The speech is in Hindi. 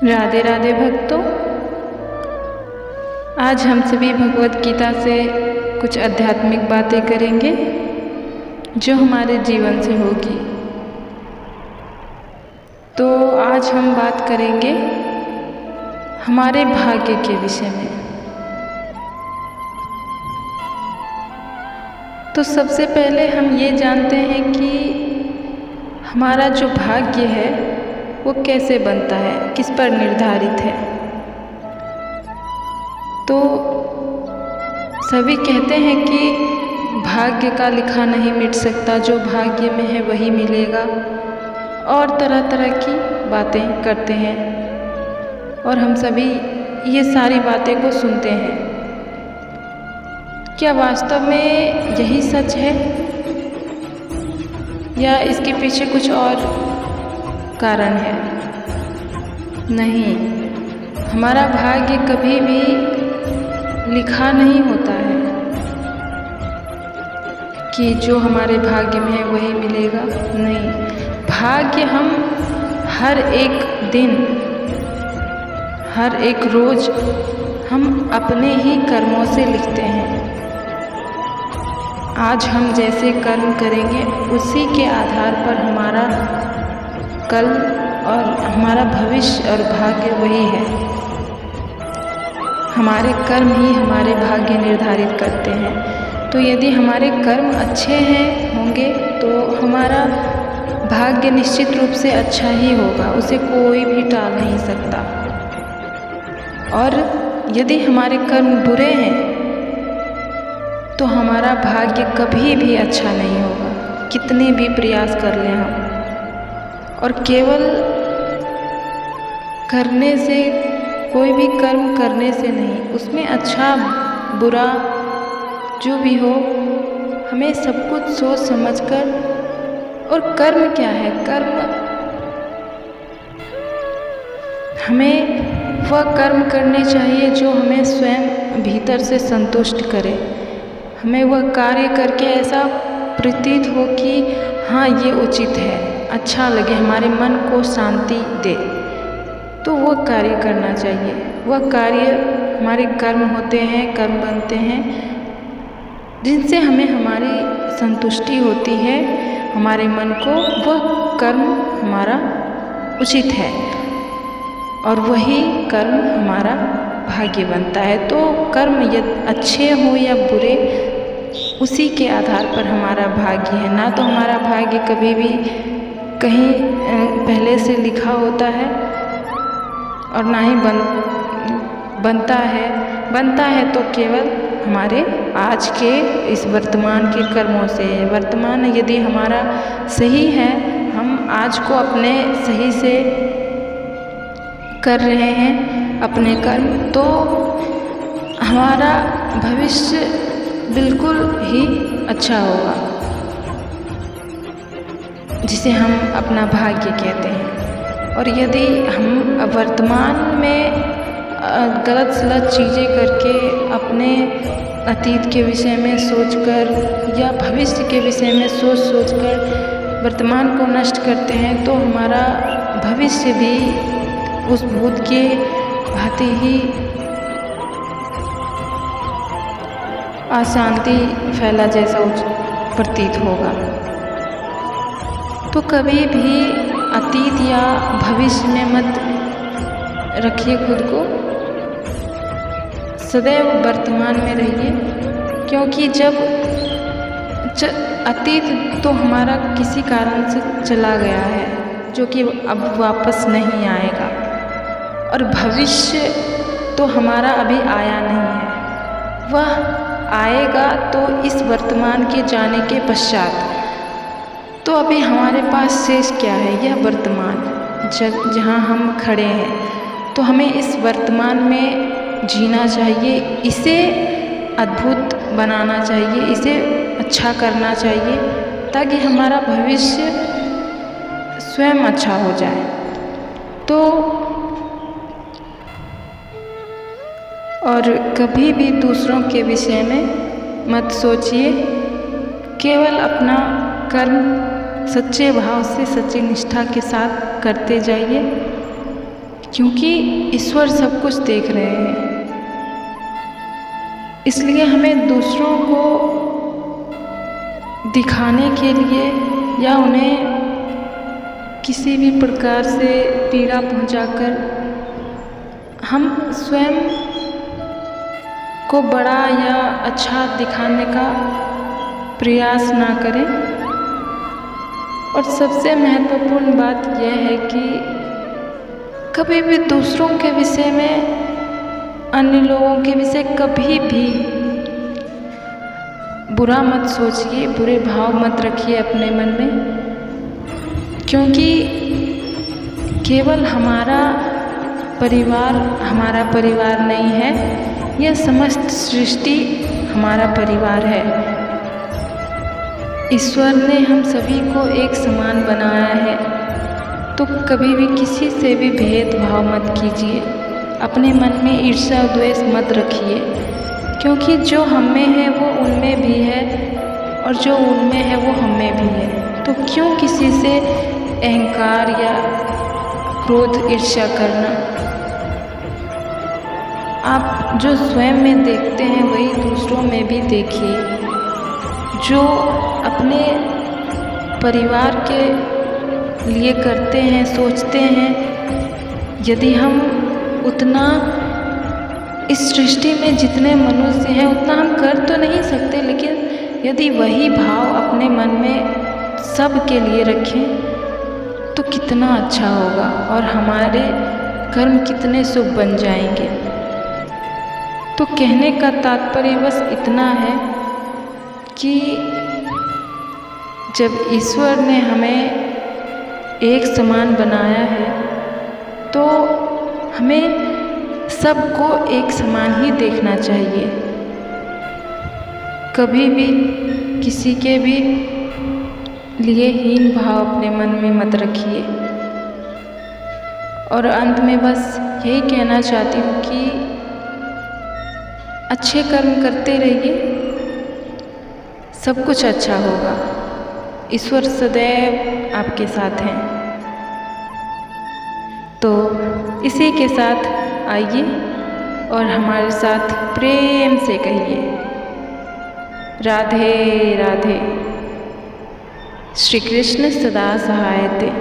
राधे राधे भक्तों, आज हम सभी भगवत गीता से कुछ आध्यात्मिक बातें करेंगे जो हमारे जीवन से होगी। तो आज हम बात करेंगे हमारे भाग्य के विषय में। तो सबसे पहले हम ये जानते हैं कि हमारा जो भाग्य है वो कैसे बनता है, किस पर निर्धारित है। तो सभी कहते हैं कि भाग्य का लिखा नहीं मिट सकता, जो भाग्य में है वही मिलेगा, और तरह तरह की बातें करते हैं और हम सभी ये सारी बातें को सुनते हैं। क्या वास्तव में यही सच है या इसके पीछे कुछ और कारण है? नहीं, हमारा भाग्य कभी भी लिखा नहीं होता है कि जो हमारे भाग्य में है वही मिलेगा। नहीं, भाग्य हम हर एक दिन, हर एक रोज हम अपने ही कर्मों से लिखते हैं। आज हम जैसे कर्म करेंगे उसी के आधार पर हमारा कल और हमारा भविष्य और भाग्य वही है। हमारे कर्म ही हमारे भाग्य निर्धारित करते हैं। तो यदि हमारे कर्म अच्छे होंगे तो हमारा भाग्य निश्चित रूप से अच्छा ही होगा, उसे कोई भी टाल नहीं सकता। और यदि हमारे कर्म बुरे हैं तो हमारा भाग्य कभी भी अच्छा नहीं होगा, कितने भी प्रयास कर लें हम। और केवल करने से, कोई भी कर्म करने से नहीं, उसमें अच्छा बुरा जो भी हो, हमें सब कुछ सोच समझकर। और कर्म क्या है? कर्म हमें वह कर्म करने चाहिए जो हमें स्वयं भीतर से संतुष्ट करे। हमें वह कार्य करके ऐसा प्रतीत हो कि हाँ, ये उचित है, अच्छा लगे, हमारे मन को शांति दे, तो वह कार्य करना चाहिए। वह कार्य हमारे कर्म होते हैं, कर्म बनते हैं जिनसे हमें हमारी संतुष्टि होती है, हमारे मन को वह कर्म हमारा उचित है, और वही कर्म हमारा भाग्य बनता है। तो कर्म यदि अच्छे हो या बुरे, उसी के आधार पर हमारा भाग्य है। ना तो हमारा भाग्य कभी भी कहीं पहले से लिखा होता है और ना ही बनता है तो केवल हमारे आज के इस वर्तमान के कर्मों से। वर्तमान यदि हमारा सही है, हम आज को अपने सही से कर रहे हैं अपने कर्म, तो हमारा भविष्य बिल्कुल ही अच्छा होगा, जिसे हम अपना भाग्य कहते हैं। और यदि हम वर्तमान में गलत सलत चीज़ें करके, अपने अतीत के विषय में सोचकर या भविष्य के विषय में सोचकर वर्तमान को नष्ट करते हैं, तो हमारा भविष्य भी उस भूत के भांति ही अशांति फैला जैसा प्रतीत होगा। तो कभी भी अतीत या भविष्य में मत रखिए खुद को, सदैव वर्तमान में रहिए। क्योंकि जब अतीत तो हमारा किसी कारण से चला गया है, जो कि अब वापस नहीं आएगा, और भविष्य तो हमारा अभी आया नहीं है, वह आएगा तो इस वर्तमान के जाने के पश्चात। तो अभी हमारे पास शेष क्या है? यह वर्तमान, जहाँ हम खड़े हैं। तो हमें इस वर्तमान में जीना चाहिए, इसे अद्भुत बनाना चाहिए, इसे अच्छा करना चाहिए, ताकि हमारा भविष्य स्वयं अच्छा हो जाए। तो और कभी भी दूसरों के विषय में मत सोचिए, केवल अपना कर्म सच्चे भाव से, सच्ची निष्ठा के साथ करते जाइए। क्योंकि ईश्वर सब कुछ देख रहे हैं। इसलिए हमें दूसरों को दिखाने के लिए या उन्हें किसी भी प्रकार से पीड़ा पहुंचाकर हम स्वयं को बड़ा या अच्छा दिखाने का प्रयास ना करें। और सबसे महत्वपूर्ण बात यह है कि कभी भी दूसरों के विषय में, अन्य लोगों के विषय कभी भी बुरा मत सोचिए, बुरे भाव मत रखिए अपने मन में, क्योंकि केवल हमारा परिवार नहीं है, यह समस्त सृष्टि हमारा परिवार है। ईश्वर ने हम सभी को एक समान बनाया है, तो कभी भी किसी से भी भेदभाव मत कीजिए, अपने मन में ईर्ष्या द्वेष मत रखिए, क्योंकि जो हम में है वो उनमें भी है और जो उनमें है वो हम में भी है। तो क्यों किसी से अहंकार या क्रोध ईर्ष्या करना। आप जो स्वयं में देखते हैं वही दूसरों में भी देखिए। जो अपने परिवार के लिए करते हैं, सोचते हैं, यदि हम उतना इस सृष्टि में जितने मनुष्य हैं उतना हम कर तो नहीं सकते, लेकिन यदि वही भाव अपने मन में सब के लिए रखें तो कितना अच्छा होगा और हमारे कर्म कितने शुभ बन जाएंगे। तो कहने का तात्पर्य बस इतना है कि जब ईश्वर ने हमें एक समान बनाया है तो हमें सबको एक समान ही देखना चाहिए। कभी भी किसी के भी लिए हीन भाव अपने मन में मत रखिए। और अंत में बस यही कहना चाहती हूँ कि अच्छे कर्म करते रहिए, सब कुछ अच्छा होगा। ईश्वर सदैव आपके साथ हैं। तो इसी के साथ आइए और हमारे साथ प्रेम से कहिए राधे राधे। श्री कृष्ण सदा सहायते।